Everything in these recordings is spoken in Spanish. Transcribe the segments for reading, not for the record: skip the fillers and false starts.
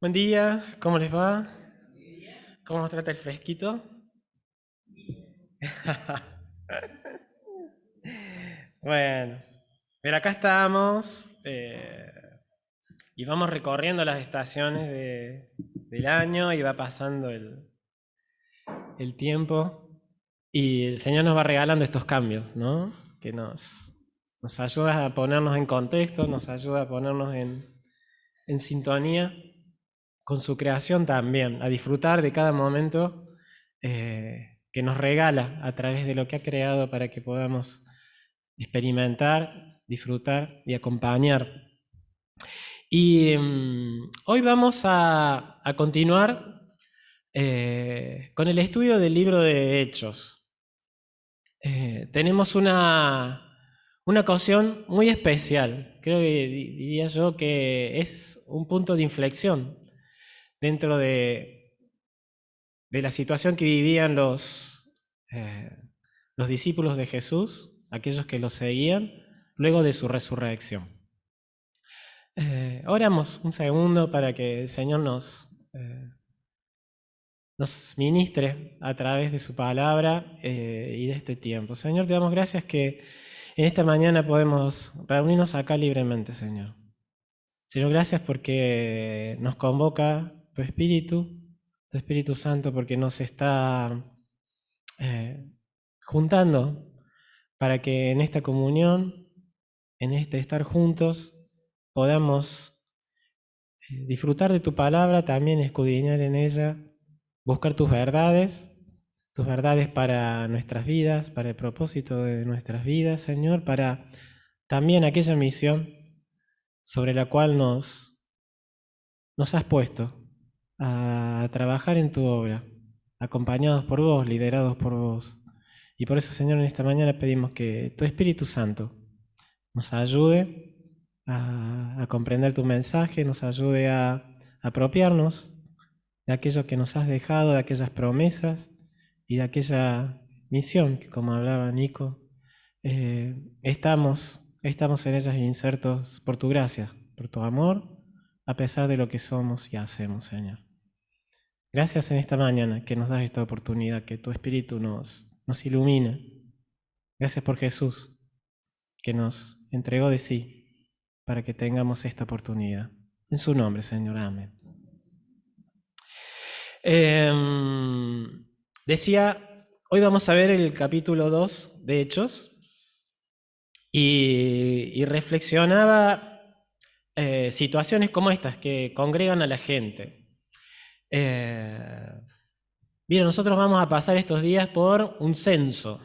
Buen día, ¿cómo les va? ¿Cómo nos trata el fresquito? Bueno, pero acá estamos y vamos recorriendo las estaciones del año y va pasando el tiempo y el Señor nos va regalando estos cambios, ¿no? Que nos ayuda a ponernos en contexto, nos ayuda a ponernos en sintonía con su creación también, a disfrutar de cada momento que nos regala a través de lo que ha creado para que podamos experimentar, disfrutar y acompañar. Y hoy vamos a continuar con el estudio del libro de Hechos. Tenemos una ocasión muy especial, creo que diría yo que es un punto de inflexión dentro de la situación que vivían los discípulos de Jesús, aquellos que lo seguían, luego de su resurrección. Oramos un segundo para que el Señor nos ministre a través de su palabra y de este tiempo. Señor, te damos gracias que en esta mañana podemos reunirnos acá libremente, Señor. Señor, gracias porque nos convoca tu Espíritu Santo, porque nos está eh, juntando para que en esta comunión, en este estar juntos, podamos disfrutar de tu palabra, también escudriñar en ella, buscar tus verdades para nuestras vidas, para el propósito de nuestras vidas, Señor, para también aquella misión sobre la cual nos has puesto a trabajar en tu obra, acompañados por vos, liderados por vos. Y por eso, Señor, en esta mañana pedimos que tu Espíritu Santo nos ayude a comprender tu mensaje, nos ayude a apropiarnos de aquello que nos has dejado, de aquellas promesas y de aquella misión que, como hablaba Nico, estamos en ellas insertos por tu gracia, por tu amor, a pesar de lo que somos y hacemos, Señor. Gracias en esta mañana que nos das esta oportunidad, que tu Espíritu nos ilumina. Gracias por Jesús, que nos entregó de sí para que tengamos esta oportunidad. En su nombre, Señor, amén. Decía, hoy vamos a ver el capítulo 2 de Hechos y reflexionaba situaciones como estas que congregan a la gente. Bien, nosotros vamos a pasar estos días por un censo.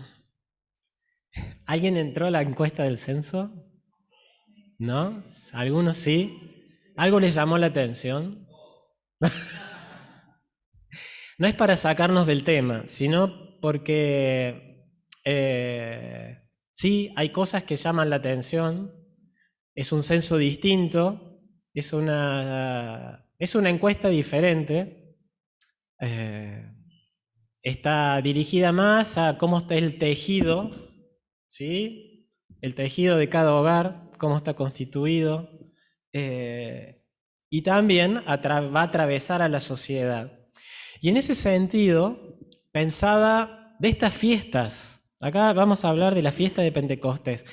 ¿Alguien entró a la encuesta del censo? ¿No? Algunos sí. ¿Algo les llamó la atención? No es para sacarnos del tema, sino porque sí hay cosas que llaman la atención. Es un censo distinto, es una encuesta diferente. eh, Está dirigida más a cómo está el tejido, ¿sí? El tejido de cada hogar, cómo está constituido, eh, y también va a atravesar a la sociedad. Y en ese sentido, pensaba de estas fiestas, acá vamos a hablar de la fiesta de Pentecostés,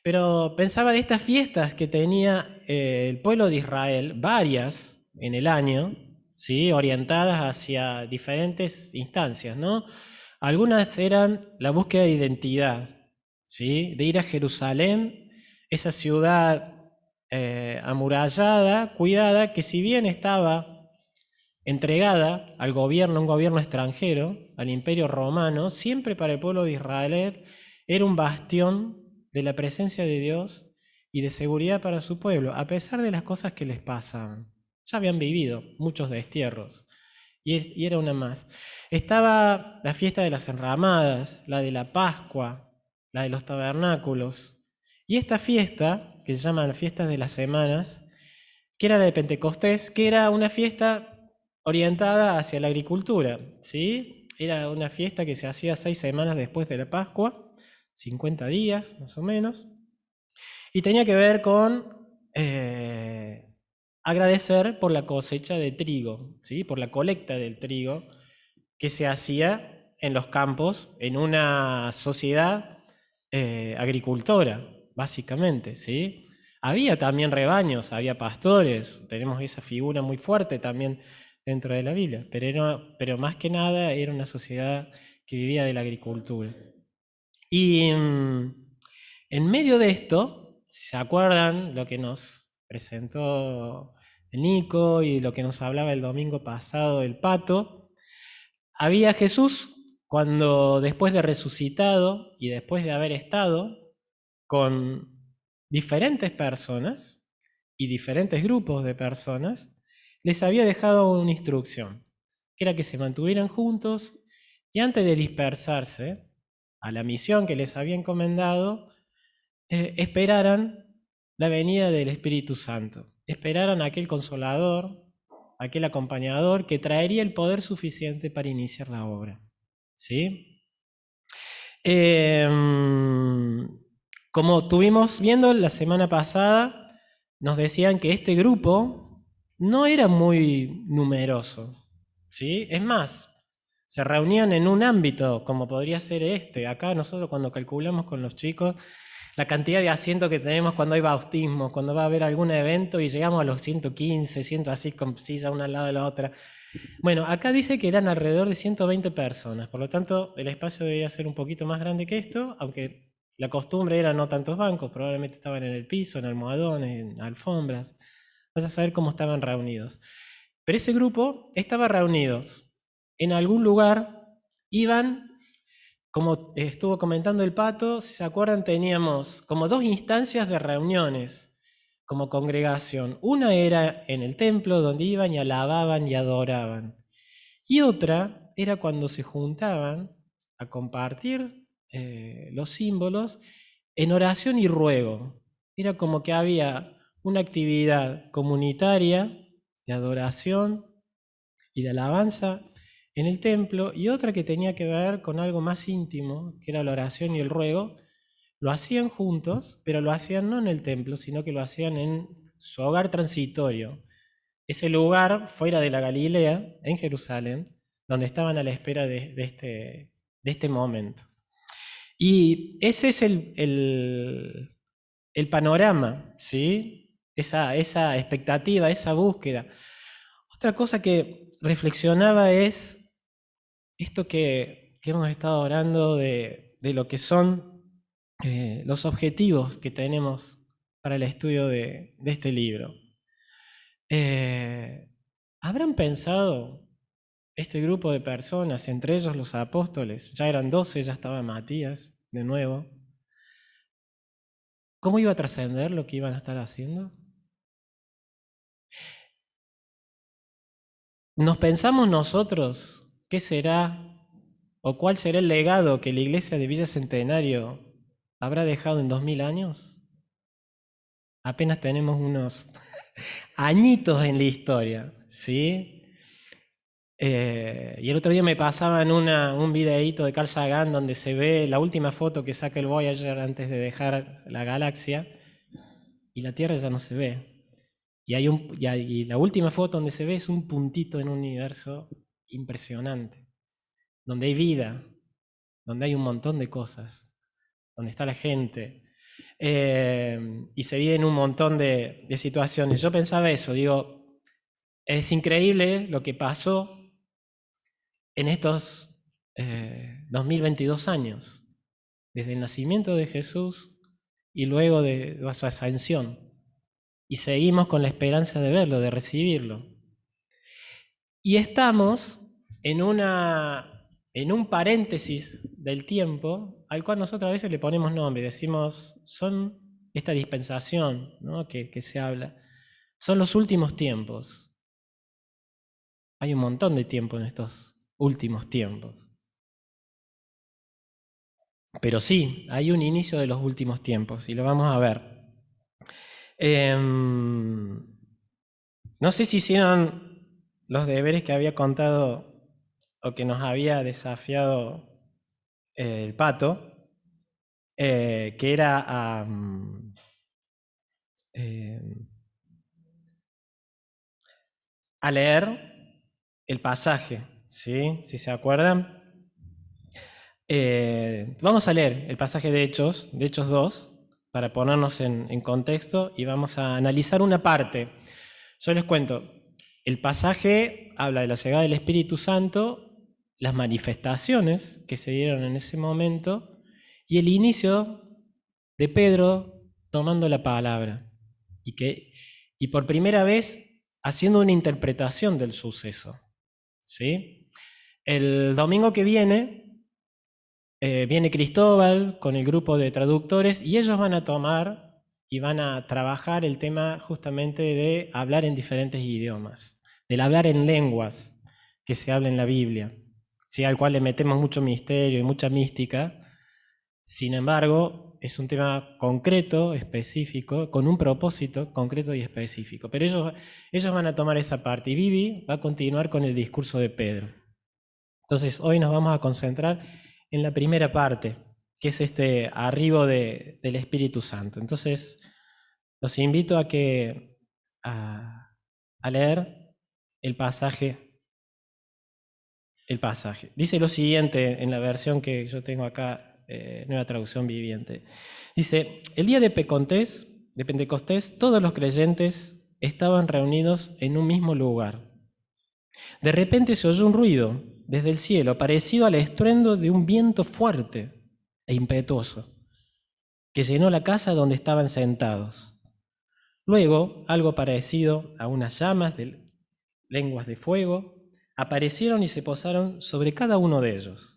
pero pensaba de estas fiestas que tenía el pueblo de Israel, varias en el año, ¿sí? Orientadas hacia diferentes instancias, ¿no? Algunas eran la búsqueda de identidad, ¿sí? De ir a Jerusalén, esa ciudad amurallada, cuidada, que si bien estaba entregada al gobierno, un gobierno extranjero, al imperio romano, siempre para el pueblo de Israel era un bastión de la presencia de Dios y de seguridad para su pueblo, a pesar de las cosas que les pasaban. Ya habían vivido muchos destierros y era una más. Estaba la fiesta de las enramadas, la de la Pascua, la de los tabernáculos. Y esta fiesta, que se llama la fiesta de las semanas, que era la de Pentecostés, que era una fiesta orientada hacia la agricultura, ¿sí? Era una fiesta que se hacía 6 semanas después de la Pascua, 50 días más o menos, y tenía que ver con agradecer por la cosecha de trigo, ¿sí? Por la colecta del trigo que se hacía en los campos, en una sociedad agricultora, básicamente, ¿sí? Había también rebaños, había pastores, tenemos esa figura muy fuerte también dentro de la Biblia, pero más que nada era una sociedad que vivía de la agricultura. Y en medio de esto, si se acuerdan lo que nos presentó el Nico y lo que nos hablaba el domingo pasado del pato, había Jesús cuando después de resucitado y después de haber estado con diferentes personas y diferentes grupos de personas, les había dejado una instrucción, que era que se mantuvieran juntos y antes de dispersarse a la misión que les había encomendado, esperaran la venida del Espíritu Santo, esperaran a aquel consolador, aquel acompañador que traería el poder suficiente para iniciar la obra. ¿Sí? Como tuvimos viendo la semana pasada, nos decían que este grupo no era muy numeroso. ¿Sí? Es más, se reunían en un ámbito como podría ser este. Acá nosotros cuando calculamos con los chicos la cantidad de asientos que tenemos cuando hay bautismo, cuando va a haber algún evento y llegamos a los 115, 100 así con sillas una al lado de la otra. Bueno, acá dice que eran alrededor de 120 personas, por lo tanto el espacio debía ser un poquito más grande que esto, aunque la costumbre era no tantos bancos, probablemente estaban en el piso, en almohadones, en alfombras. Vas a saber cómo estaban reunidos. Pero ese grupo estaba reunidos en algún lugar, iban, como estuvo comentando el Pato, si se acuerdan, teníamos como dos instancias de reuniones como congregación. Una era en el templo donde iban y alababan y adoraban. Y otra era cuando se juntaban a compartir los símbolos en oración y ruego. Era como que había una actividad comunitaria de adoración y de alabanza en el templo y otra que tenía que ver con algo más íntimo, que era la oración y el ruego. Lo hacían juntos, pero lo hacían no en el templo, sino que lo hacían en su hogar transitorio, ese lugar fuera de la Galilea, en Jerusalén, donde estaban a la espera de este momento. Y ese es el panorama, ¿sí? Esa expectativa, esa búsqueda. Otra cosa que reflexionaba es esto que hemos estado hablando de lo que son los objetivos que tenemos para el estudio de este libro. ¿Habrán pensado este grupo de personas, entre ellos los apóstoles, ya eran 12, ya estaba Matías de nuevo, cómo iba a trascender lo que iban a estar haciendo? ¿Nos pensamos nosotros qué será o cuál será el legado que la iglesia de Villa Centenario habrá dejado en 2000 años? Apenas tenemos unos añitos en la historia, ¿sí? Y el otro día me pasaban un videíto de Carl Sagan donde se ve la última foto que saca el Voyager antes de dejar la galaxia y la Tierra ya no se ve. Y la última foto donde se ve es un puntito en un universo impresionante, donde hay vida, donde hay un montón de cosas, donde está la gente. Y se viven un montón de situaciones. Yo pensaba eso, digo, es increíble lo que pasó en estos 2022 años, desde el nacimiento de Jesús y luego de su ascensión. Y seguimos con la esperanza de verlo, de recibirlo. Y estamos en un paréntesis del tiempo al cual nosotros a veces le ponemos nombre, decimos, son esta dispensación, ¿no? que se habla, son los últimos tiempos. Hay un montón de tiempo en estos últimos tiempos. Pero sí, hay un inicio de los últimos tiempos y lo vamos a ver. No sé si hicieron los deberes que había contado o que nos había desafiado el Pato, que era a leer el pasaje, ¿sí? Si se acuerdan. Vamos a leer el pasaje de Hechos 2, para ponernos en contexto, y vamos a analizar una parte. Yo les cuento, el pasaje habla de la llegada del Espíritu Santo, las manifestaciones que se dieron en ese momento y el inicio de Pedro tomando la palabra y por primera vez haciendo una interpretación del suceso, ¿sí? El domingo que viene Cristóbal con el grupo de traductores y ellos van a tomar y van a trabajar el tema justamente de hablar en diferentes idiomas, del hablar en lenguas que se habla en la Biblia, ¿sí? Al cual le metemos mucho misterio y mucha mística. Sin embargo, es un tema concreto, específico, con un propósito concreto y específico. Pero ellos van a tomar esa parte y Vivi va a continuar con el discurso de Pedro. Entonces, hoy nos vamos a concentrar en la primera parte, que es este arribo del Espíritu Santo. Entonces, los invito a leer el pasaje. Dice lo siguiente en la versión que yo tengo acá, Nueva Traducción Viviente. Dice, el día de Pentecostés, todos los creyentes estaban reunidos en un mismo lugar. De repente se oyó un ruido desde el cielo, parecido al estruendo de un viento fuerte e impetuoso, que llenó la casa donde estaban sentados. Luego, algo parecido a unas llamas de lenguas de fuego aparecieron y se posaron sobre cada uno de ellos.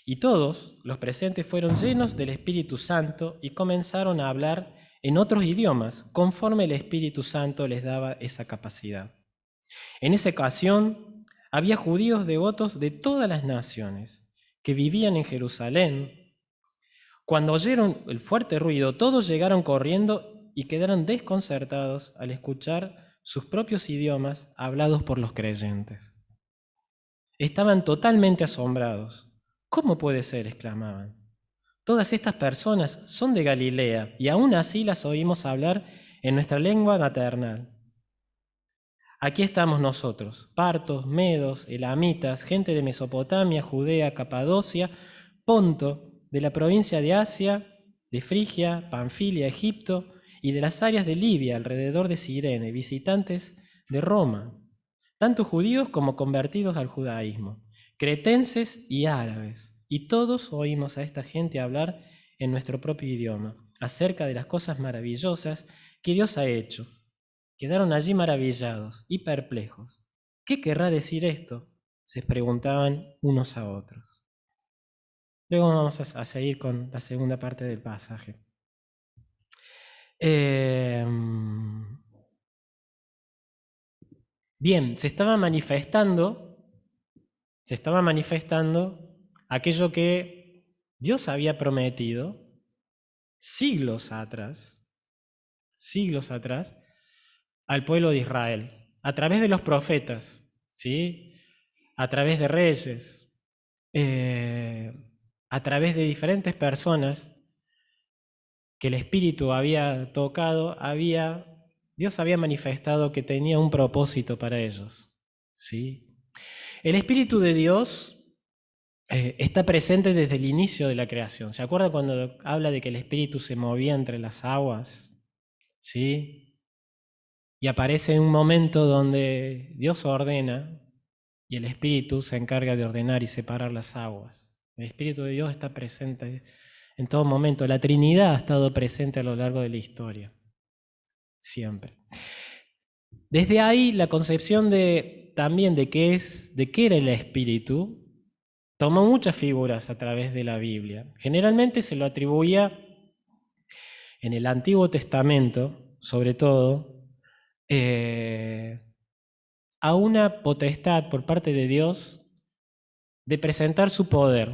Y todos los presentes fueron llenos del Espíritu Santo y comenzaron a hablar en otros idiomas, conforme el Espíritu Santo les daba esa capacidad. En esa ocasión había judíos devotos de todas las naciones que vivían en Jerusalén. Cuando oyeron el fuerte ruido, todos llegaron corriendo y quedaron desconcertados al escuchar sus propios idiomas hablados por los creyentes. Estaban totalmente asombrados. ¿Cómo puede ser?, exclamaban. Todas estas personas son de Galilea y aún así las oímos hablar en nuestra lengua maternal. Aquí estamos nosotros, partos, medos, elamitas, gente de Mesopotamia, Judea, Capadocia, Ponto, de la provincia de Asia, de Frigia, Panfilia, Egipto y de las áreas de Libia alrededor de Cirene, visitantes de Roma, tanto judíos como convertidos al judaísmo, cretenses y árabes, y todos oímos a esta gente hablar en nuestro propio idioma, acerca de las cosas maravillosas que Dios ha hecho. Quedaron allí maravillados y perplejos. ¿Qué querrá decir esto?, se preguntaban unos a otros. Luego vamos a seguir con la segunda parte del pasaje. Bien, se estaba manifestando aquello que Dios había prometido siglos atrás, al pueblo de Israel, a través de los profetas, ¿sí? A través de reyes, a través de diferentes personas que el Espíritu había tocado, Dios había manifestado que tenía un propósito para ellos, ¿sí? El Espíritu de Dios está presente desde el inicio de la creación. ¿Se acuerdan cuando habla de que el Espíritu se movía entre las aguas? ¿Sí? Y aparece en un momento donde Dios ordena y el Espíritu se encarga de ordenar y separar las aguas. El Espíritu de Dios está presente en todo momento. La Trinidad ha estado presente a lo largo de la historia, siempre. Desde ahí la concepción también de qué era el Espíritu tomó muchas figuras a través de la Biblia. Generalmente se lo atribuía en el Antiguo Testamento, sobre todo, a una potestad por parte de Dios de presentar su poder,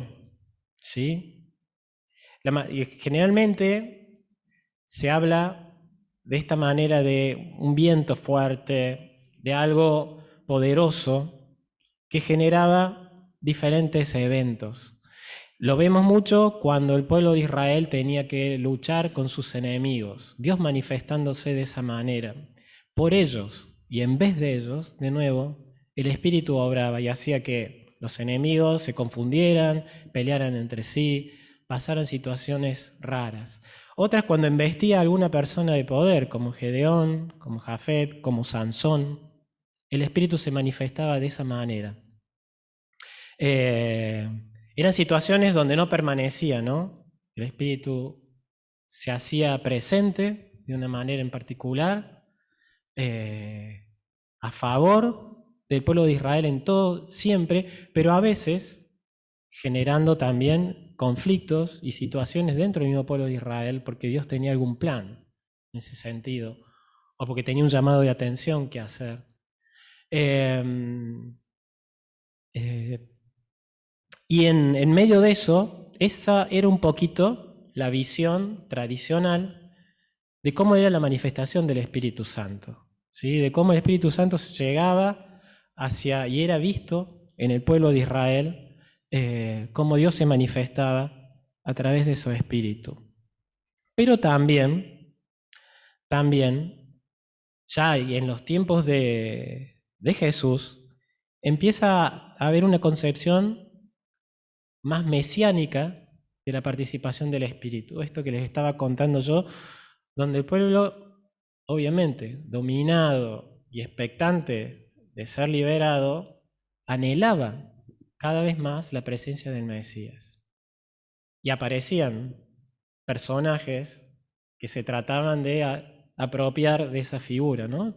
¿sí? Generalmente se habla de esta manera de un viento fuerte, de algo poderoso que generaba diferentes eventos. Lo vemos mucho cuando el pueblo de Israel tenía que luchar con sus enemigos, Dios manifestándose de esa manera, por ellos y en vez de ellos, de nuevo, el Espíritu obraba y hacía que los enemigos se confundieran, pelearan entre sí, pasaran situaciones raras. Otras cuando embestía a alguna persona de poder, como Gedeón, como Jafet, como Sansón, el Espíritu se manifestaba de esa manera. Eran situaciones donde no permanecía, ¿no? El Espíritu se hacía presente de una manera en particular, a favor del pueblo de Israel en todo, siempre, pero a veces generando también conflictos y situaciones dentro del mismo pueblo de Israel, porque Dios tenía algún plan en ese sentido, o porque tenía un llamado de atención que hacer. Y en medio de eso, esa era un poquito la visión tradicional de cómo era la manifestación del Espíritu Santo, ¿sí? De cómo el Espíritu Santo llegaba hacia y era visto en el pueblo de Israel, cómo Dios se manifestaba a través de su Espíritu. Pero también, ya en los tiempos de Jesús, empieza a haber una concepción más mesiánica de la participación del Espíritu. Esto que les estaba contando yo, donde el pueblo, obviamente, dominado y expectante de ser liberado, anhelaba cada vez más la presencia del Mesías. Y aparecían personajes que se trataban de apropiar de esa figura, ¿no?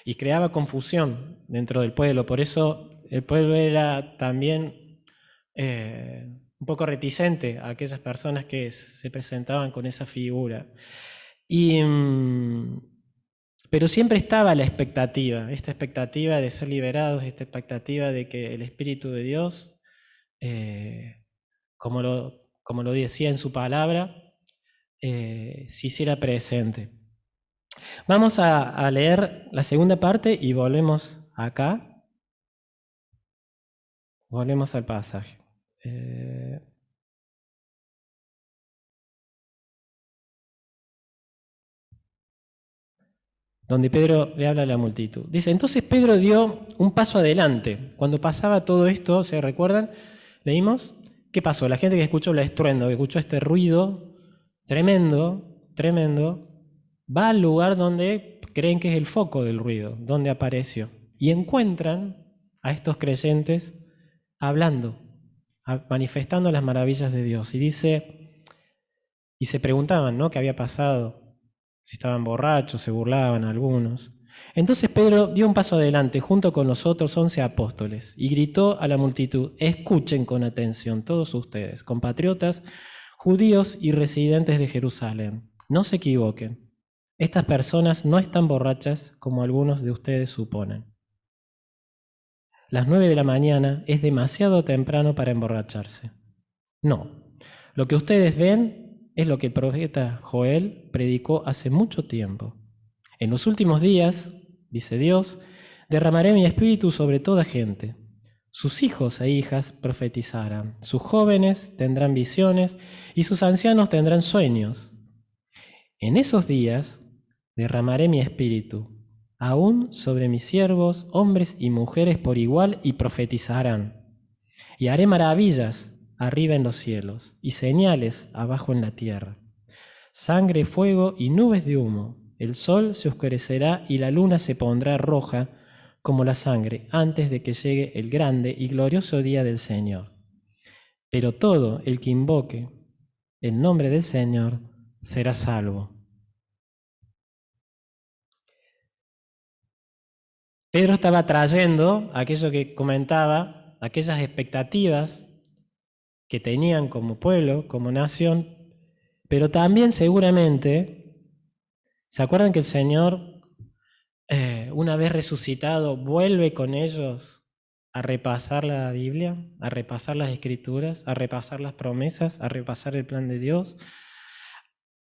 Y creaba confusión dentro del pueblo. Por eso el pueblo era también un poco reticente a aquellas personas que se presentaban con esa figura. Pero siempre estaba la expectativa, esta expectativa de ser liberados, esta expectativa de que el Espíritu de Dios, como lo decía en su palabra, se hiciera presente. Vamos a leer la segunda parte y volvemos acá. Volvemos al pasaje. Donde Pedro le habla a la multitud. Dice, entonces Pedro dio un paso adelante. Cuando pasaba todo esto, ¿se recuerdan? Leímos, ¿qué pasó? La gente que escuchó el estruendo, que escuchó este ruido tremendo, tremendo, va al lugar donde creen que es el foco del ruido, donde apareció. Y encuentran a estos creyentes hablando, manifestando las maravillas de Dios. Y dice, y se preguntaban, ¿no?, qué había pasado. Si estaban borrachos, se burlaban algunos. Entonces Pedro dio un paso adelante junto con los otros 11 apóstoles y gritó a la multitud, escuchen con atención todos ustedes, compatriotas, judíos y residentes de Jerusalén. No se equivoquen, estas personas no están borrachas como algunos de ustedes suponen. Las 9 de la mañana es demasiado temprano para emborracharse. No, lo que ustedes ven es lo que el profeta Joel predicó hace mucho tiempo. En los últimos días, dice Dios, derramaré mi espíritu sobre toda gente. Sus hijos e hijas profetizarán, sus jóvenes tendrán visiones y sus ancianos tendrán sueños. En esos días derramaré mi espíritu, aún sobre mis siervos, hombres y mujeres por igual, y profetizarán. Y haré maravillas arriba en los cielos y señales abajo en la tierra. Sangre, fuego y nubes de humo. El sol se oscurecerá y la luna se pondrá roja como la sangre antes de que llegue el grande y glorioso día del Señor. Pero todo el que invoque el nombre del Señor será salvo. Pedro estaba trayendo aquello que comentaba, aquellas expectativas que tenían como pueblo, como nación, pero también seguramente, ¿se acuerdan que el Señor, una vez resucitado, vuelve con ellos a repasar la Biblia, a repasar las Escrituras, a repasar las promesas, a repasar el plan de Dios,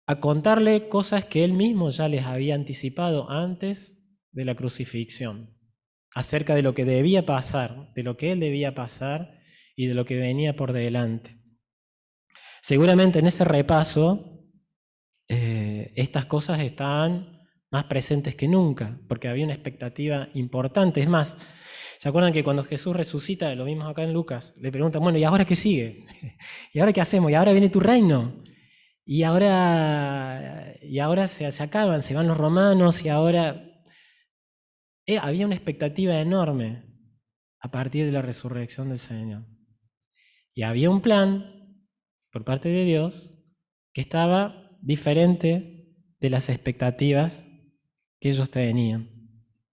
a contarle cosas que Él mismo ya les había anticipado antes de la crucifixión, acerca de lo que debía pasar, de lo que Él debía pasar y de lo que venía por delante? Seguramente en ese repaso estas cosas estaban más presentes que nunca, porque había una expectativa importante. Es más, ¿se acuerdan que cuando Jesús resucita, lo vimos acá en Lucas, le preguntan, bueno, ¿y ahora qué sigue? ¿Y ahora qué hacemos? ¿Y ahora viene tu reino? Y ahora se acaban, se van los romanos, y ahora había una expectativa enorme a partir de la resurrección del Señor. Y había un plan por parte de Dios que estaba diferente de las expectativas que ellos tenían.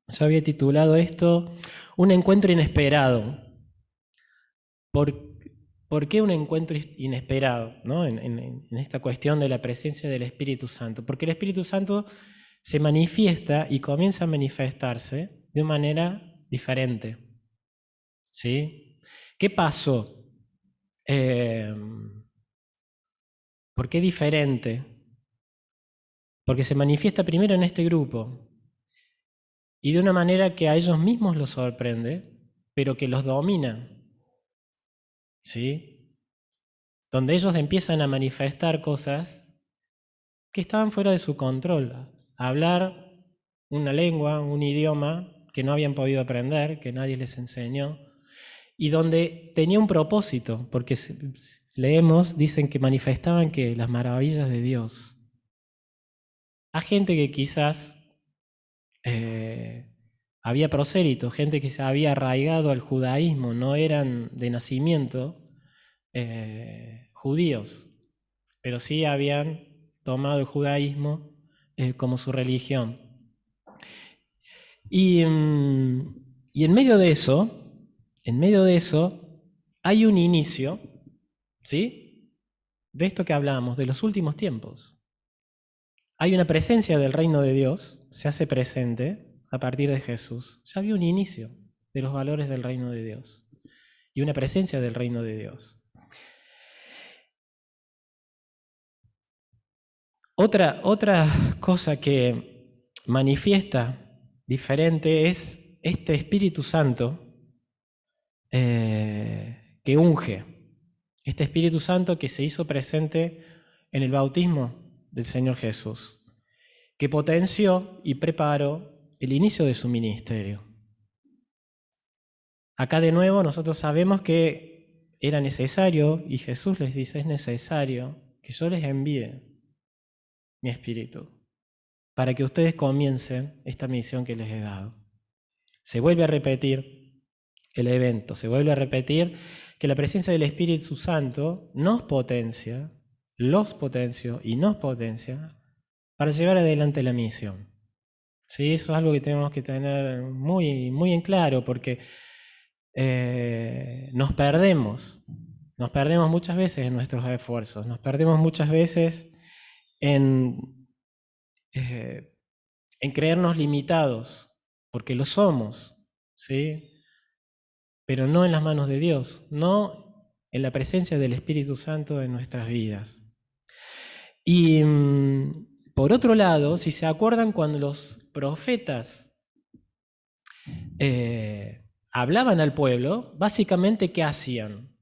Yo había titulado esto Un encuentro inesperado. ¿Por qué un encuentro inesperado, ¿no? en esta cuestión de la presencia del Espíritu Santo? Porque el Espíritu Santo se manifiesta y comienza a manifestarse de una manera diferente. ¿Sí? ¿Qué pasó? ¿Por qué diferente? Porque se manifiesta primero en este grupo y de una manera que a ellos mismos los sorprende, pero que los domina. ¿Sí? Donde ellos empiezan a manifestar cosas que estaban fuera de su control. A hablar una lengua, un idioma que no habían podido aprender, que nadie les enseñó, y donde tenía un propósito, porque leemos, dicen que manifestaban que las maravillas de Dios. A gente que quizás había prosélitos, gente que se había arraigado al judaísmo, no eran de nacimiento judíos, pero sí habían tomado el judaísmo como su religión. Y en medio de eso, hay un inicio, ¿sí? De esto que hablamos, de los últimos tiempos. Hay una presencia del reino de Dios, se hace presente a partir de Jesús. Ya había un inicio de los valores del reino de Dios y una presencia del reino de Dios. Otra cosa que manifiesta diferente es este Espíritu Santo que unge, este Espíritu Santo que se hizo presente en el bautismo del Señor Jesús, que potenció y preparó el inicio de su ministerio. Acá de nuevo nosotros sabemos que era necesario, y Jesús les dice, es necesario que yo les envíe mi Espíritu para que ustedes comiencen esta misión que les he dado. Se vuelve a repetir el evento, se vuelve a repetir que la presencia del Espíritu Santo nos potencia, los potenció y nos potencia para llevar adelante la misión. ¿Sí? Eso es algo que tenemos que tener muy, muy en claro, porque nos perdemos muchas veces en nuestros esfuerzos, nos perdemos muchas veces en creernos limitados, porque lo somos, ¿sí? Pero no en las manos de Dios, no en la presencia del Espíritu Santo en nuestras vidas. Y por otro lado, si se acuerdan cuando los profetas hablaban al pueblo, básicamente, ¿qué hacían?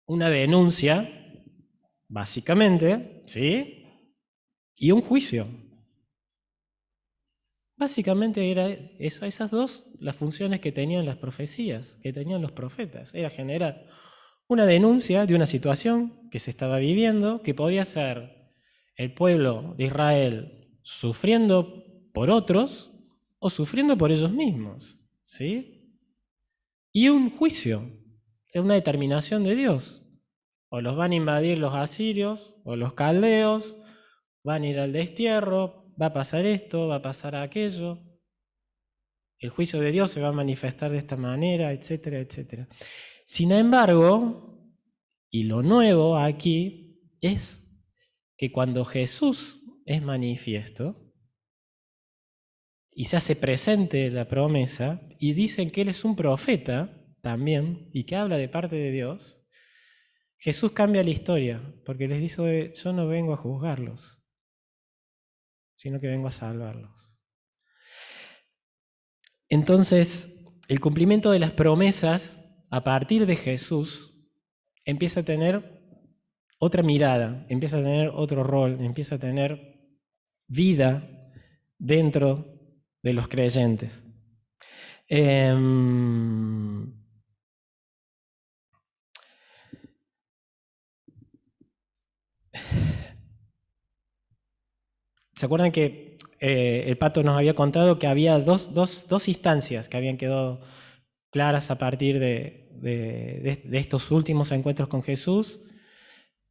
Una denuncia, básicamente, ¿sí? Y un juicio. Básicamente era eso, esas dos las funciones que tenían las profecías, que tenían los profetas. Era generar una denuncia de una situación que se estaba viviendo, que podía ser el pueblo de Israel sufriendo por otros o sufriendo por ellos mismos, ¿sí? Y un juicio, una determinación de Dios. O los van a invadir los asirios o los caldeos, van a ir al destierro, va a pasar esto, va a pasar aquello. El juicio de Dios se va a manifestar de esta manera, etcétera, etcétera. Sin embargo, y lo nuevo aquí es que cuando Jesús es manifiesto y se hace presente la promesa y dicen que Él es un profeta también y que habla de parte de Dios, Jesús cambia la historia porque les dice, yo no vengo a juzgarlos, sino que vengo a salvarlos. Entonces, el cumplimiento de las promesas a partir de Jesús empieza a tener otra mirada, empieza a tener otro rol, empieza a tener vida dentro de los creyentes. ¿Se acuerdan que el Pato nos había contado que había dos instancias que habían quedado claras a partir de estos últimos encuentros con Jesús?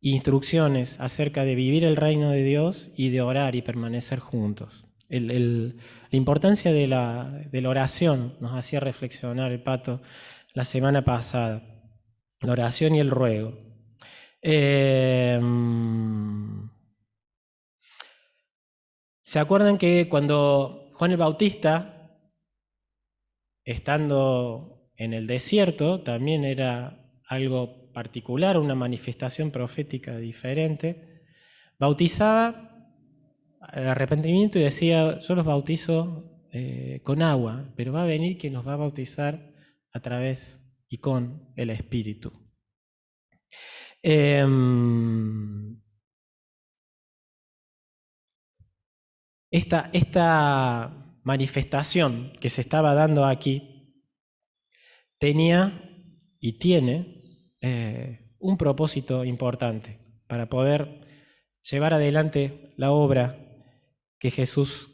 Instrucciones acerca de vivir el reino de Dios y de orar y permanecer juntos. La importancia de la oración nos hacía reflexionar el Pato la semana pasada. La oración y el ruego. ¿Se acuerdan que cuando Juan el Bautista, estando en el desierto, también era algo particular, una manifestación profética diferente, bautizaba al arrepentimiento y decía, yo los bautizo con agua, pero va a venir quien nos va a bautizar a través y con el Espíritu. Esta manifestación que se estaba dando aquí tenía y tiene un propósito importante para poder llevar adelante la obra que Jesús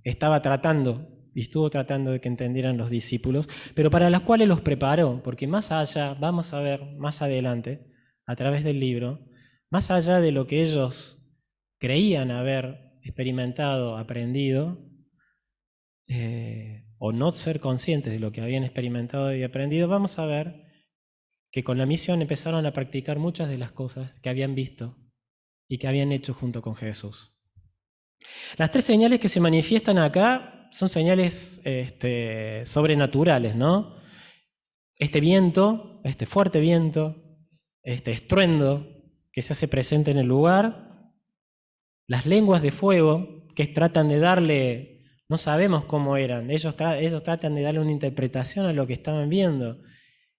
estaba tratando y estuvo tratando de que entendieran los discípulos, pero para las cuales los preparó, porque más allá, vamos a ver más adelante, a través del libro, más allá de lo que ellos creían haber experimentado, aprendido, o no ser conscientes de lo que habían experimentado y aprendido, vamos a ver que con la misión empezaron a practicar muchas de las cosas que habían visto y que habían hecho junto con Jesús. Las tres señales que se manifiestan acá son señales sobrenaturales, ¿no? Este viento, este fuerte viento, este estruendo que se hace presente en el lugar, las lenguas de fuego que tratan de darle, no sabemos cómo eran, ellos tratan de darle una interpretación a lo que estaban viendo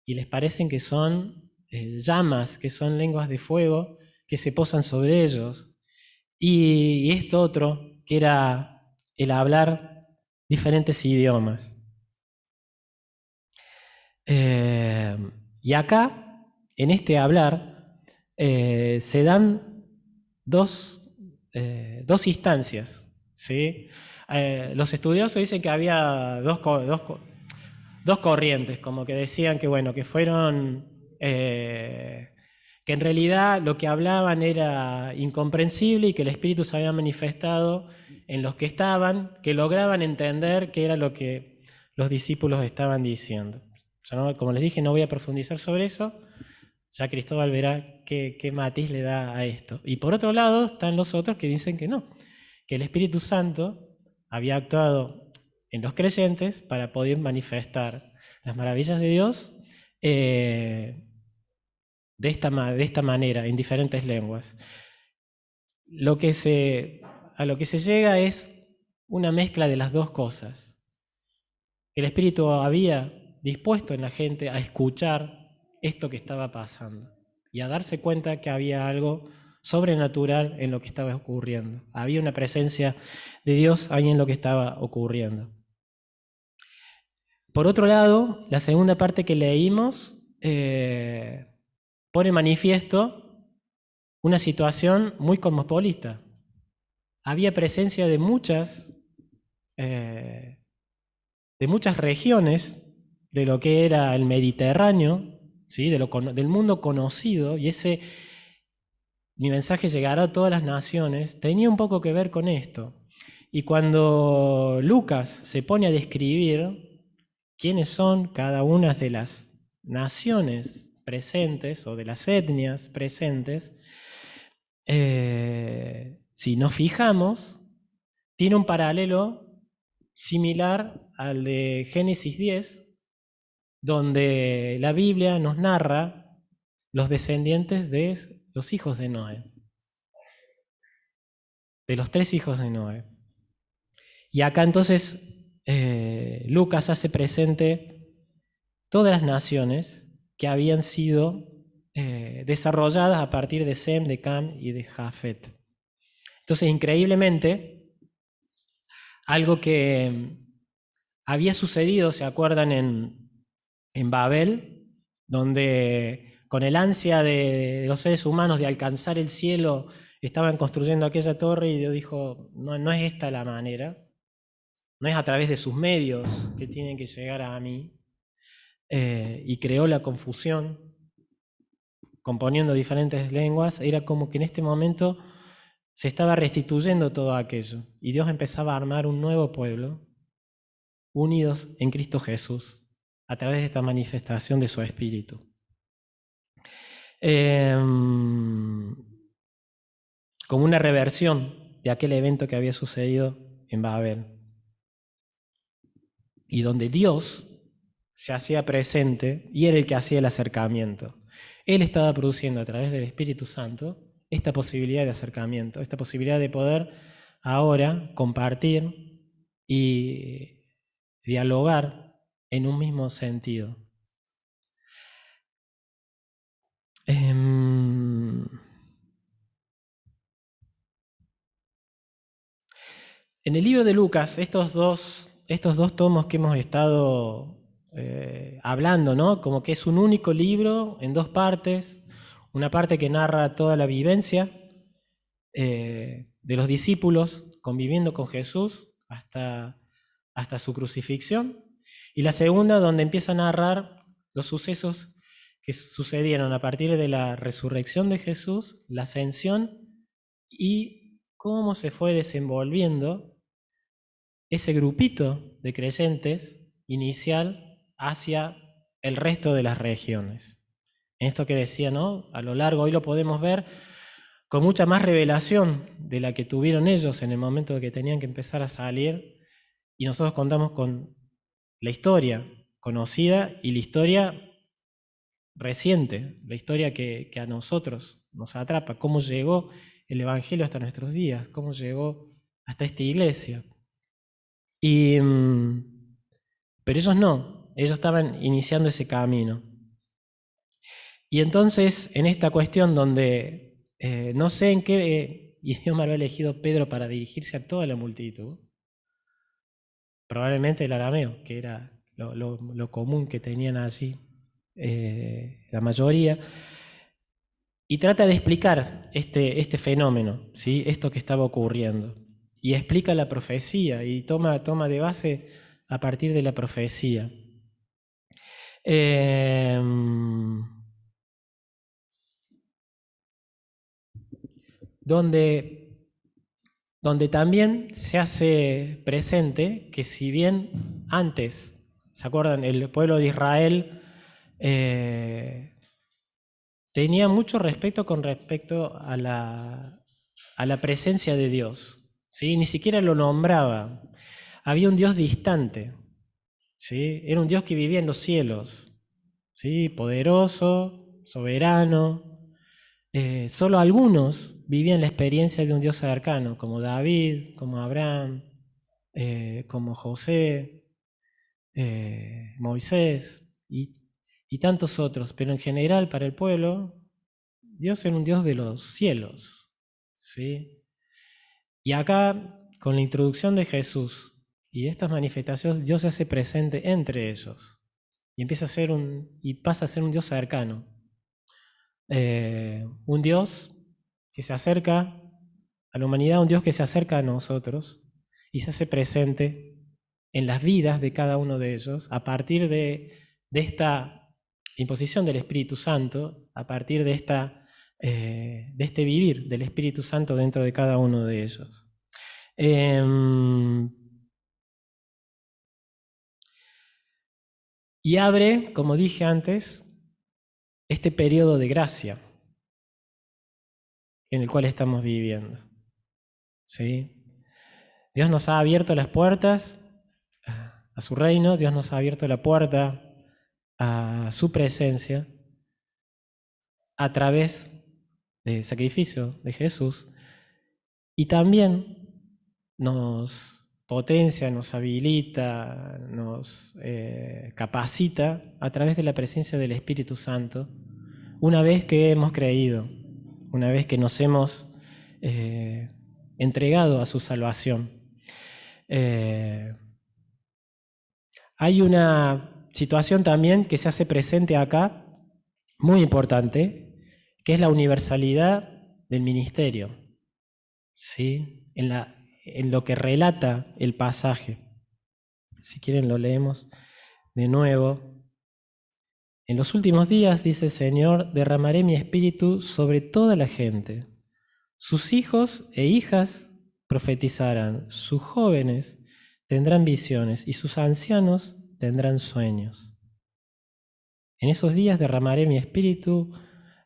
y les parecen que son llamas, que son lenguas de fuego que se posan sobre ellos. Y esto otro, que era el hablar diferentes idiomas. Y acá, en este hablar, se dan dos instancias, ¿sí? Los estudiosos dicen que había dos corrientes, como que decían que, bueno, que fueron... que en realidad lo que hablaban era incomprensible y que el Espíritu se había manifestado en los que estaban, que lograban entender qué era lo que los discípulos estaban diciendo. Yo no, como les dije, no voy a profundizar sobre eso, ya Cristóbal verá qué matiz le da a esto. Y por otro lado están los otros que dicen que no, que el Espíritu Santo había actuado en los creyentes para poder manifestar las maravillas de Dios de esta manera, en diferentes lenguas. A lo que se llega es una mezcla de las dos cosas. El Espíritu había dispuesto en la gente a escuchar esto que estaba pasando y a darse cuenta que había algo sobrenatural en lo que estaba ocurriendo. Había una presencia de Dios ahí en lo que estaba ocurriendo. Por otro lado, la segunda parte que leímos pone manifiesto una situación muy cosmopolita. Había presencia de muchas regiones de lo que era el Mediterráneo, ¿sí? Del mundo conocido, y mi mensaje llegará a todas las naciones, tenía un poco que ver con esto. Y cuando Lucas se pone a describir quiénes son cada una de las naciones presentes o de las etnias presentes, si nos fijamos, tiene un paralelo similar al de Génesis 10, donde la Biblia nos narra los descendientes de los hijos de Noé, de los 3 hijos de Noé. Y acá entonces Lucas hace presente todas las naciones que habían sido desarrolladas a partir de Sem, de Cam y de Jafet. Entonces, increíblemente, algo que había sucedido, ¿se acuerdan? En Babel, donde con el ansia de los seres humanos de alcanzar el cielo, estaban construyendo aquella torre y Dios dijo, no, no es esta la manera, no es a través de sus medios que tienen que llegar a mí, y creó la confusión, componiendo diferentes lenguas. Era como que en este momento se estaba restituyendo todo aquello, y Dios empezaba a armar un nuevo pueblo, unidos en Cristo Jesús, a través de esta manifestación de su Espíritu. Como una reversión de aquel evento que había sucedido en Babel, y donde Dios se hacía presente y era el que hacía el acercamiento. Él estaba produciendo a través del Espíritu Santo esta posibilidad de acercamiento, esta posibilidad de poder ahora compartir y dialogar en un mismo sentido. En el libro de Lucas, estos dos tomos que hemos estado hablando, ¿no? Como que es un único libro en dos partes, una parte que narra toda la vivencia de los discípulos conviviendo con Jesús hasta su crucifixión, y la segunda donde empieza a narrar los sucesos que sucedieron a partir de la resurrección de Jesús, la ascensión, y cómo se fue desenvolviendo ese grupito de creyentes inicial hacia el resto de las regiones. En esto que decía, ¿no? A lo largo, hoy lo podemos ver con mucha más revelación de la que tuvieron ellos en el momento de que tenían que empezar a salir, y nosotros contamos con la historia conocida y la historia reciente, la historia que a nosotros nos atrapa, cómo llegó el Evangelio hasta nuestros días, cómo llegó hasta esta iglesia. Pero ellos no, ellos estaban iniciando ese camino. Y entonces, en esta cuestión donde no sé en qué idioma lo ha elegido Pedro para dirigirse a toda la multitud, probablemente el arameo, que era lo común que tenían allí la mayoría, y trata de explicar este fenómeno, ¿sí? Esto que estaba ocurriendo, y explica la profecía y toma de base a partir de la profecía. Donde también se hace presente que si bien antes, ¿se acuerdan? El pueblo de Israel tenía mucho respeto con respecto a la presencia de Dios, ¿sí? Ni siquiera lo nombraba. Había un Dios distante, ¿sí? Era un Dios que vivía en los cielos, ¿sí? Poderoso, soberano. Solo algunos vivían la experiencia de un Dios cercano, como David, como Abraham, como José, Moisés y tantos otros. Pero en general, para el pueblo, Dios era un Dios de los cielos, ¿sí? Y acá, con la introducción de Jesús y estas manifestaciones, Dios se hace presente entre ellos y pasa a ser un Dios cercano. Un Dios que se acerca a la humanidad, un Dios que se acerca a nosotros y se hace presente en las vidas de cada uno de ellos a partir de esta imposición del Espíritu Santo, a partir de este vivir del Espíritu Santo dentro de cada uno de ellos. Y abre, como dije antes, este periodo de gracia en el cual estamos viviendo. ¿Sí? Dios nos ha abierto las puertas a su reino, Dios nos ha abierto la puerta a su presencia a través del sacrificio de Jesús, y también nos potencia, nos habilita, nos capacita a través de la presencia del Espíritu Santo una vez que hemos creído, una vez que nos hemos entregado a su salvación. Hay una situación también que se hace presente acá, muy importante, que es la universalidad del ministerio, ¿sí? En lo que relata el pasaje. Si quieren lo leemos de nuevo. En los últimos días, dice el Señor, derramaré mi espíritu sobre toda la gente. Sus hijos e hijas profetizarán, sus jóvenes tendrán visiones y sus ancianos tendrán sueños. En esos días derramaré mi espíritu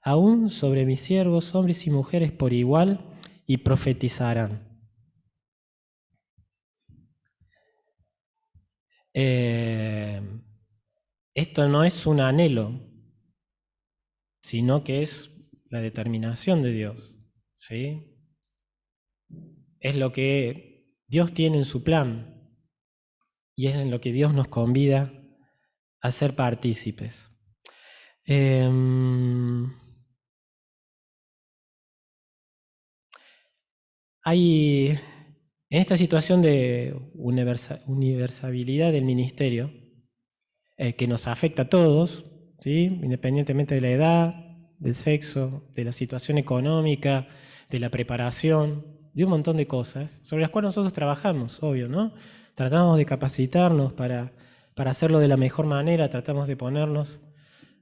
aún sobre mis siervos, hombres y mujeres por igual, y profetizarán. Esto no es un anhelo, sino que es la determinación de Dios, ¿sí? Es lo que Dios tiene en su plan y es en lo que Dios nos convida a ser partícipes. Hay en esta situación de universalidad del ministerio, que nos afecta a todos, ¿sí? Independientemente de la edad, del sexo, de la situación económica, de la preparación, de un montón de cosas, sobre las cuales nosotros trabajamos, obvio, ¿no? Tratamos de capacitarnos para hacerlo de la mejor manera, tratamos de ponernos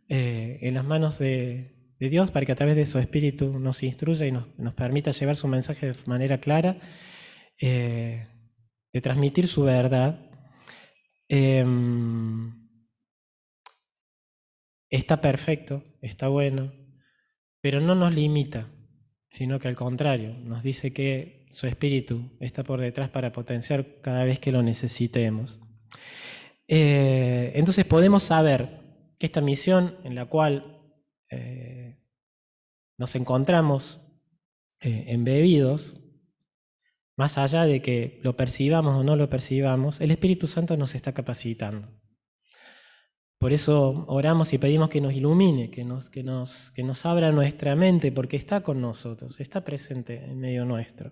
en las manos de Dios para que a través de su Espíritu nos instruya y nos permita llevar su mensaje de manera clara, de transmitir su verdad. Está perfecto, está bueno, pero no nos limita, sino que al contrario, nos dice que su Espíritu está por detrás para potenciar cada vez que lo necesitemos. Entonces podemos saber que esta misión en la cual nos encontramos embebidos, más allá de que lo percibamos o no lo percibamos, el Espíritu Santo nos está capacitando. Por eso oramos y pedimos que nos ilumine, que nos abra nuestra mente, porque está con nosotros, está presente en medio nuestro.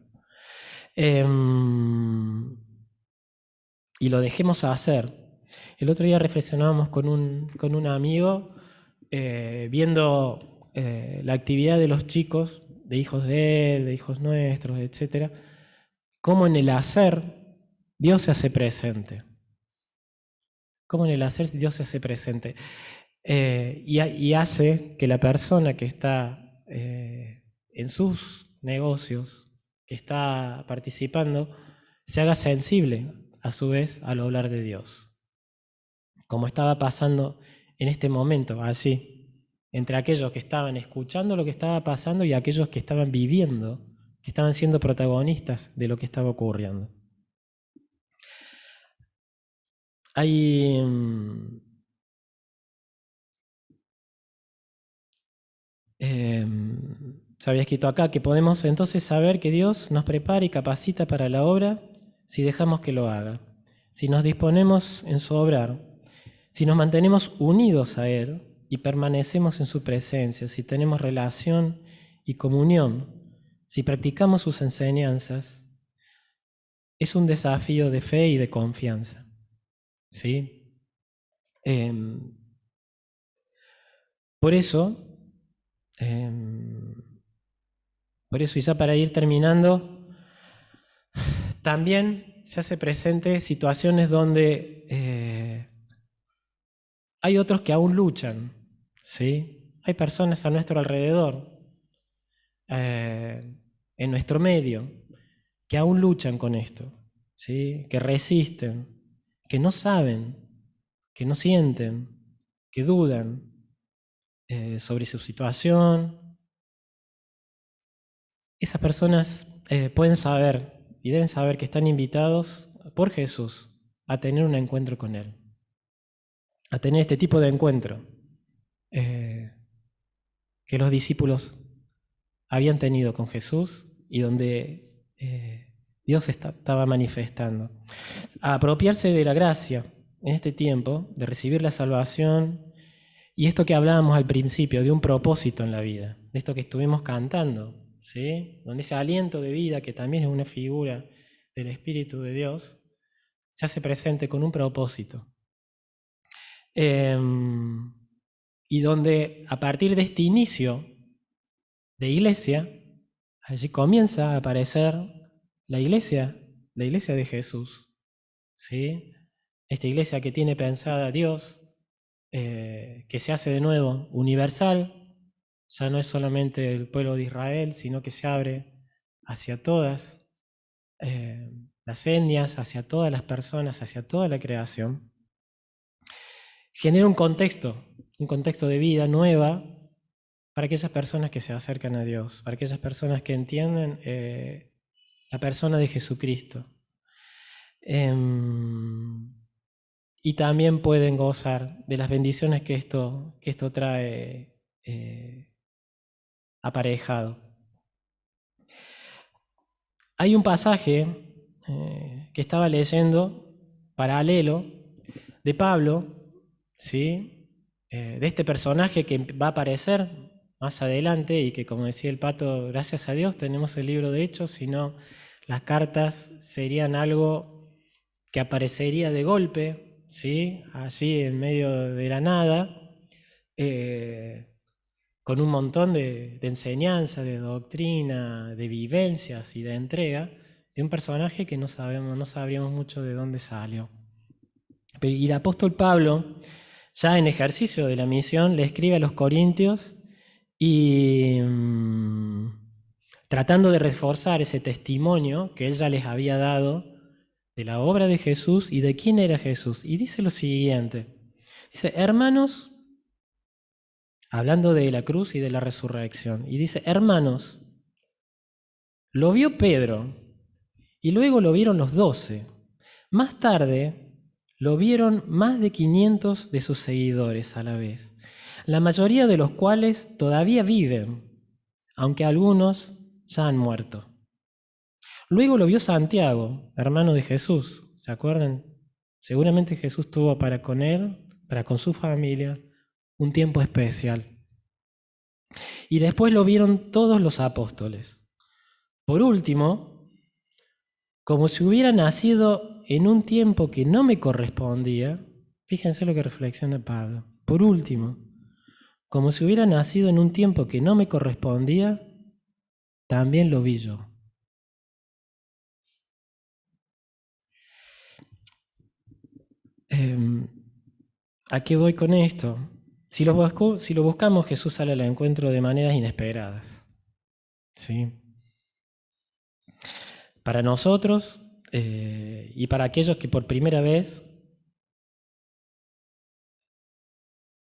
Y lo dejemos hacer. El otro día reflexionábamos con un amigo viendo la actividad de los chicos, de hijos de él, de hijos nuestros, etc. Cómo en el hacer Dios se hace presente. Cómo en el hacer Dios se hace presente. Y hace que la persona que está en sus negocios, que está participando, se haga sensible a su vez al hablar de Dios. Como estaba pasando en este momento allí, entre aquellos que estaban escuchando lo que estaba pasando y aquellos que estaban viviendo, que estaban siendo protagonistas de lo que estaba ocurriendo. Hay se había escrito acá que podemos entonces saber que Dios nos prepara y capacita para la obra si dejamos que lo haga, si nos disponemos en su obrar, si nos mantenemos unidos a Él y permanecemos en su presencia, si tenemos relación y comunión, si practicamos sus enseñanzas. Es un desafío de fe y de confianza, ¿sí? Por eso, y ya para ir terminando, también se hace presente situaciones donde hay otros que aún luchan, ¿sí? Hay personas a nuestro alrededor, en nuestro medio, que aún luchan con esto, ¿sí? Que resisten, que no saben, que no sienten, que dudan sobre su situación. Esas personas pueden saber y deben saber que están invitados por Jesús a tener un encuentro con Él, a tener este tipo de encuentro que los discípulos habían tenido con Jesús y donde Dios estaba manifestando. A apropiarse de la gracia en este tiempo, de recibir la salvación Y esto que hablábamos al principio, de un propósito en la vida, de esto que estuvimos cantando, ¿sí? Donde ese aliento de vida, que también es una figura del Espíritu de Dios, se hace presente con un propósito. Y donde a partir de este inicio de iglesia, allí comienza a aparecer la iglesia de Jesús, ¿sí? Esta iglesia que tiene pensada a Dios, que se hace de nuevo universal, ya no es solamente el pueblo de Israel, sino que se abre hacia todas las etnias, hacia todas las personas, hacia toda la creación. Genera un contexto de vida nueva para aquellas personas que se acercan a Dios, para aquellas personas que entienden la persona de Jesucristo. Y también pueden gozar de las bendiciones que esto trae aparejado. Hay un pasaje que estaba leyendo, paralelo, de Pablo, ¿sí? De este personaje que va a aparecer más adelante y que, como decía el Pato, gracias a Dios tenemos el libro de Hechos, si no las cartas serían algo que aparecería de golpe, ¿sí? Allí en medio de la nada, con un montón de enseñanza, de doctrina, de vivencias y de entrega, de un personaje que no sabríamos mucho de dónde salió. Y el apóstol Pablo, ya en ejercicio de la misión, le escribe a los corintios y tratando de reforzar ese testimonio que él ya les había dado de la obra de Jesús y de quién era Jesús. Y dice lo siguiente, dice, hermanos, hablando de la cruz y de la resurrección, y dice, hermanos, lo vio Pedro y luego lo vieron los 12. Más tarde lo vieron más de 500 de sus seguidores a la vez, la mayoría de los cuales todavía viven, aunque algunos ya han muerto. Luego lo vio Santiago, hermano de Jesús, ¿se acuerdan? Seguramente Jesús tuvo para con él, para con su familia, un tiempo especial. Y después lo vieron todos los apóstoles. Por último, como si hubiera nacido en un tiempo que no me correspondía, fíjense lo que reflexiona Pablo. Por último, como si hubiera nacido en un tiempo que no me correspondía, también lo vi yo. ¿A qué voy con esto? Si lo buscamos, Jesús sale al encuentro de maneras inesperadas. ¿Sí? Para nosotros y para aquellos que por primera vez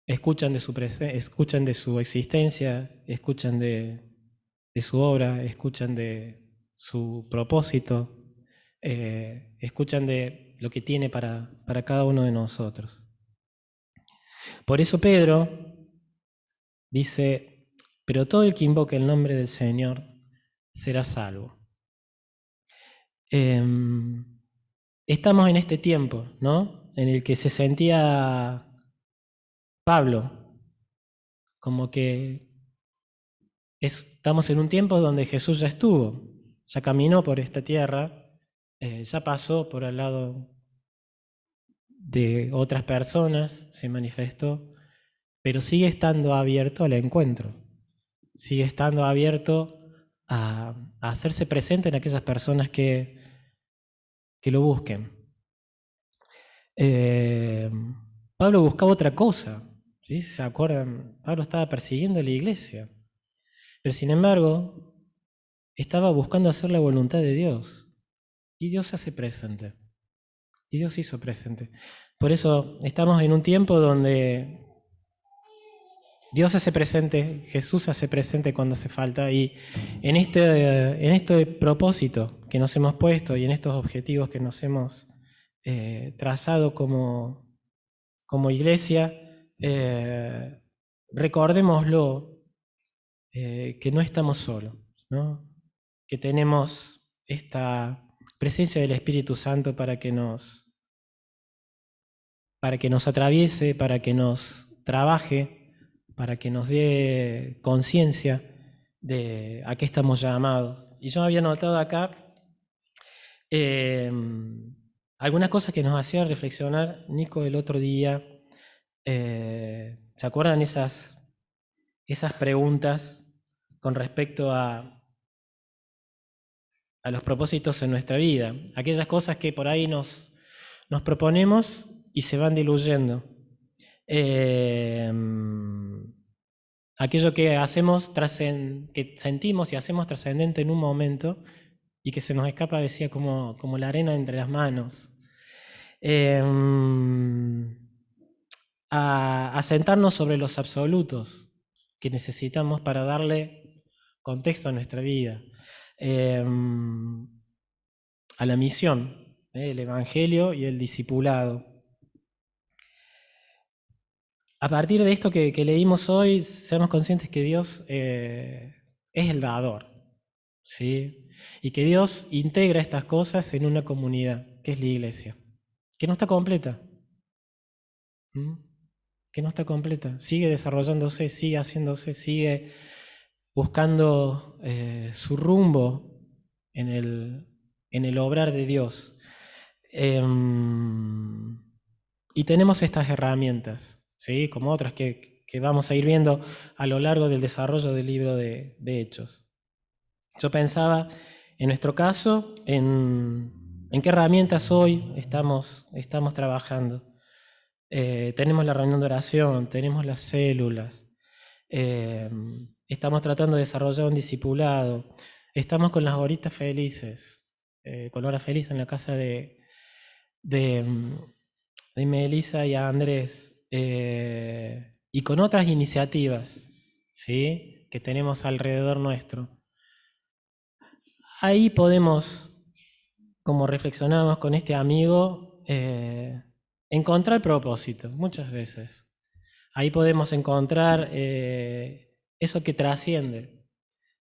escuchan de su existencia, escuchan de su obra, escuchan de su propósito, escuchan de lo que tiene para cada uno de nosotros. Por eso Pedro dice, pero todo el que invoque el nombre del Señor será salvo. Estamos en este tiempo, ¿no? En el que se sentía Pablo, como que estamos en un tiempo donde Jesús ya estuvo, ya caminó por esta tierra, ya pasó por al lado de otras personas, se manifestó, pero sigue estando abierto al encuentro, sigue estando abierto a hacerse presente en aquellas personas que lo busquen. Pablo buscaba otra cosa, ¿sí? ¿Se acuerdan? Pablo estaba persiguiendo a la iglesia, pero sin embargo estaba buscando hacer la voluntad de Dios, y Dios se hace presente, y Dios hizo presente. Por eso estamos en un tiempo donde Dios hace presente, Jesús hace presente cuando hace falta, y en este propósito que nos hemos puesto y en estos objetivos que nos hemos trazado como iglesia, recordémoslo, que no estamos solos, ¿no? Que tenemos esta presencia del Espíritu Santo para que nos atraviese, para que nos trabaje, para que nos dé conciencia de a qué estamos llamados. Y yo había notado acá algunas cosas que nos hacía reflexionar Nico el otro día. ¿Se acuerdan esas preguntas con respecto a los propósitos en nuestra vida? Aquellas cosas que por ahí nos proponemos y se van diluyendo. Aquello que hacemos, que sentimos y hacemos trascendente en un momento y que se nos escapa, decía, como la arena entre las manos. A sentarnos sobre los absolutos que necesitamos para darle contexto a nuestra vida. A la misión, el Evangelio y el discipulado. A partir de esto que leímos hoy, seamos conscientes que Dios es el dador, ¿sí? Y que Dios integra estas cosas en una comunidad, que es la iglesia, que no está completa. Que no está completa. Sigue desarrollándose, sigue haciéndose, sigue buscando su rumbo en el obrar de Dios. Y tenemos estas herramientas, ¿sí? Como otras que vamos a ir viendo a lo largo del desarrollo del libro de Hechos. Yo pensaba, en nuestro caso, en qué herramientas hoy estamos trabajando. Tenemos la reunión de oración, tenemos las células, estamos tratando de desarrollar un discipulado, estamos con las horitas felices, con hora feliz en la casa de Melissa y a Andrés, y con otras iniciativas, ¿sí?, que tenemos alrededor nuestro. Ahí podemos, como reflexionamos con este amigo, encontrar propósito, muchas veces. Ahí podemos encontrar eso que trasciende,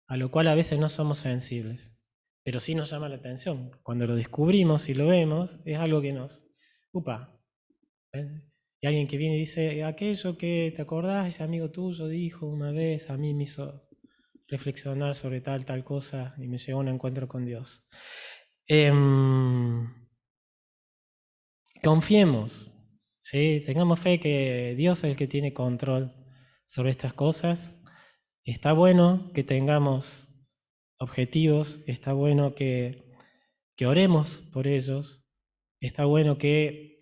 a lo cual a veces no somos sensibles, pero sí nos llama la atención. Cuando lo descubrimos y lo vemos, es algo que nos... ¡Upa! Y alguien que viene y dice, aquello que te acordás, ese amigo tuyo dijo una vez, a mí me hizo reflexionar sobre tal cosa y me llevó a un encuentro con Dios. Confiemos, ¿sí? Tengamos fe que Dios es el que tiene control sobre estas cosas. Está bueno que tengamos objetivos, está bueno que oremos por ellos, está bueno que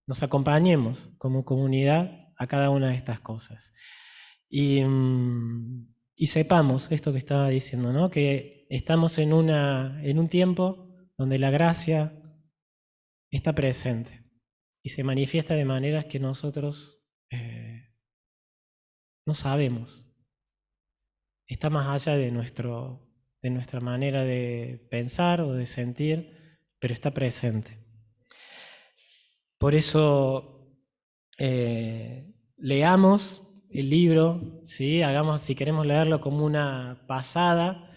nos acompañemos como comunidad a cada una de estas cosas. Y sepamos esto que estaba diciendo, ¿no?, que estamos en un tiempo donde la gracia está presente y se manifiesta de maneras que nosotros no sabemos. Está más allá de nuestra manera de pensar o de sentir, pero está presente. Por eso leamos el libro, ¿sí? Si queremos leerlo como una pasada,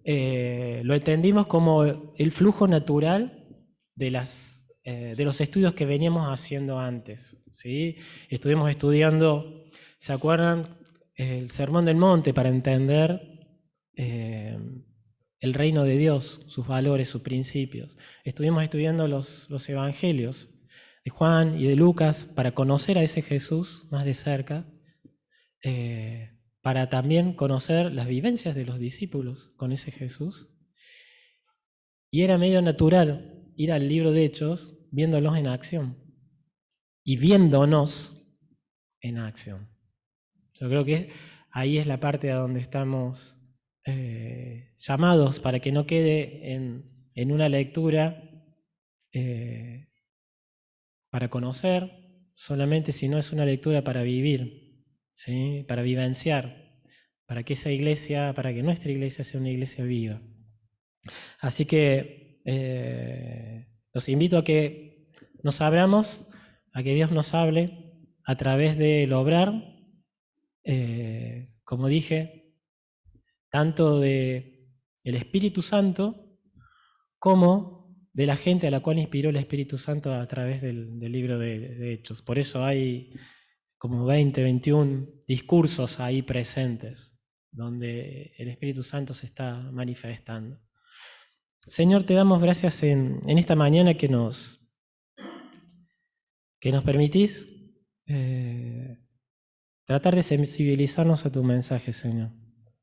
lo entendimos como el flujo natural de los estudios que veníamos haciendo antes, ¿sí? Estuvimos estudiando, ¿se acuerdan?, el Sermón del Monte para entender el reino de Dios, sus valores, sus principios. Estuvimos estudiando los evangelios de Juan y de Lucas para conocer a ese Jesús más de cerca, para también conocer las vivencias de los discípulos con ese Jesús. Y era medio natural ir al libro de Hechos viéndolos en acción y viéndonos en acción. Yo creo que ahí es la parte a donde estamos llamados, para que no quede en una lectura para conocer solamente, sino es una lectura para vivir, ¿sí?, para vivenciar, para que nuestra iglesia sea una iglesia viva. Así que los invito a que nos abramos, a que Dios nos hable a través del obrar, como dije, tanto del Espíritu Santo como de la gente a la cual inspiró el Espíritu Santo a través del libro de Hechos. Por eso hay como 20, 21 discursos ahí presentes, donde el Espíritu Santo se está manifestando. Señor, te damos gracias en esta mañana que nos permitís tratar de sensibilizarnos a tu mensaje, Señor.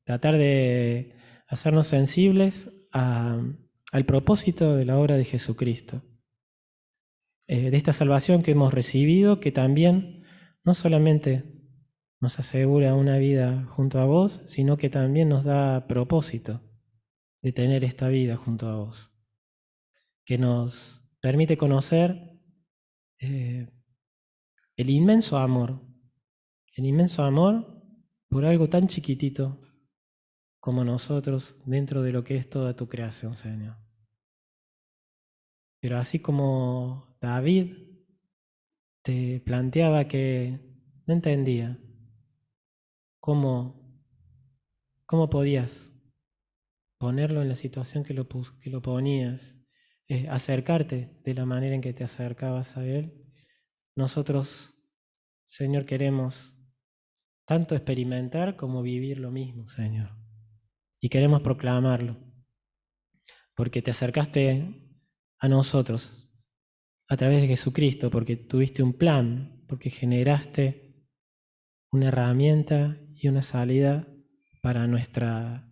Tratar de hacernos sensibles al propósito de la obra de Jesucristo. De esta salvación que hemos recibido, que también no solamente nos asegura una vida junto a vos, sino que también nos da propósito de tener esta vida junto a vos, que nos permite conocer el inmenso amor por algo tan chiquitito como nosotros dentro de lo que es toda tu creación, Señor. Pero así como David te planteaba que no entendía cómo podías ponerlo en la situación que lo ponías, acercarte de la manera en que te acercabas a Él, nosotros, Señor, queremos tanto experimentar como vivir lo mismo, Señor. Y queremos proclamarlo, porque te acercaste a nosotros a través de Jesucristo, porque tuviste un plan, porque generaste una herramienta y una salida para nuestra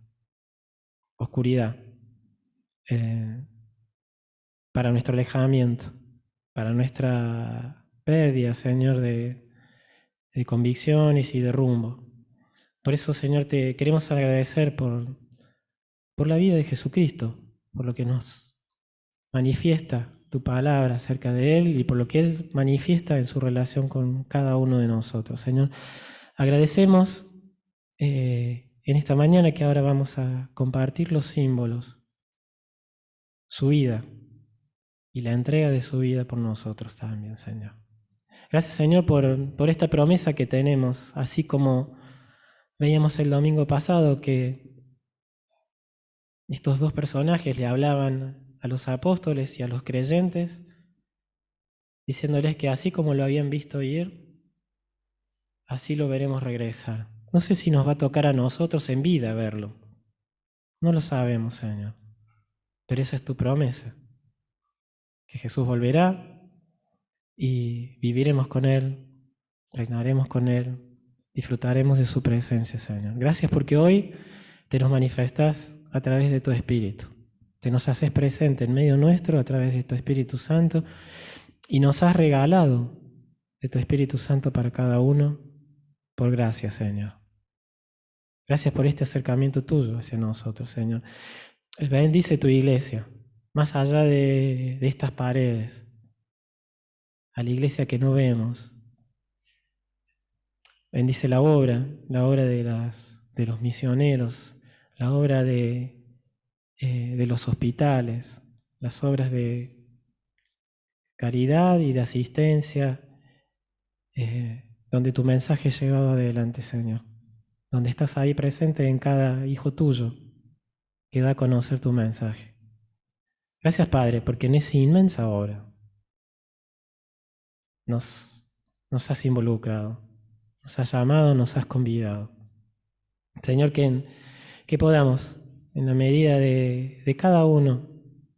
oscuridad, para nuestro alejamiento, para nuestra pérdida, Señor, de convicciones y de rumbo. Por eso, Señor, te queremos agradecer por la vida de Jesucristo, por lo que nos manifiesta tu palabra acerca de Él y por lo que Él manifiesta en su relación con cada uno de nosotros. Señor, agradecemos en esta mañana que ahora vamos a compartir los símbolos, su vida y la entrega de su vida por nosotros también, Señor. Gracias, Señor, por esta promesa que tenemos, así como veíamos el domingo pasado que estos dos personajes le hablaban a los apóstoles y a los creyentes, diciéndoles que así como lo habían visto ir, así lo veremos regresar. No sé si nos va a tocar a nosotros en vida verlo. No lo sabemos, Señor. Pero esa es tu promesa, que Jesús volverá y viviremos con Él, reinaremos con Él, disfrutaremos de su presencia, Señor. Gracias porque hoy te nos manifestás a través de tu Espíritu. Te nos haces presente en medio nuestro a través de tu Espíritu Santo y nos has regalado de tu Espíritu Santo para cada uno por gracia, Señor. Gracias por este acercamiento tuyo hacia nosotros, Señor. Bendice tu iglesia, más allá de estas paredes, a la iglesia que no vemos. Bendice la obra de los misioneros, la obra de los hospitales, las obras de caridad y de asistencia, donde tu mensaje es llevado adelante, Señor. Donde estás ahí presente en cada hijo tuyo que da a conocer tu mensaje. Gracias, Padre, porque en esa inmensa obra nos has involucrado, nos has llamado, nos has convidado. Señor, que podamos, en la medida de cada uno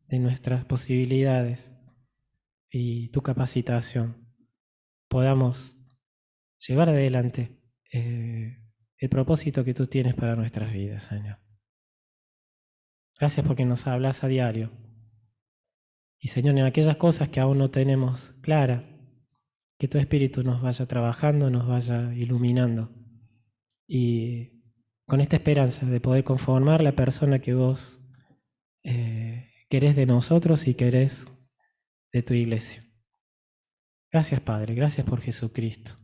de nuestras posibilidades y tu capacitación, podamos llevar adelante el propósito que tú tienes para nuestras vidas, Señor. Gracias porque nos hablas a diario. Y Señor, en aquellas cosas que aún no tenemos clara, que tu Espíritu nos vaya trabajando, nos vaya iluminando. Y con esta esperanza de poder conformar la persona que vos querés de nosotros y querés de tu iglesia. Gracias, Padre. Gracias por Jesucristo.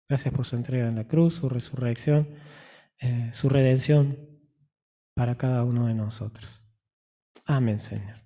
Gracias por su entrega en la cruz, su resurrección, su redención para cada uno de nosotros. Amén, Señor.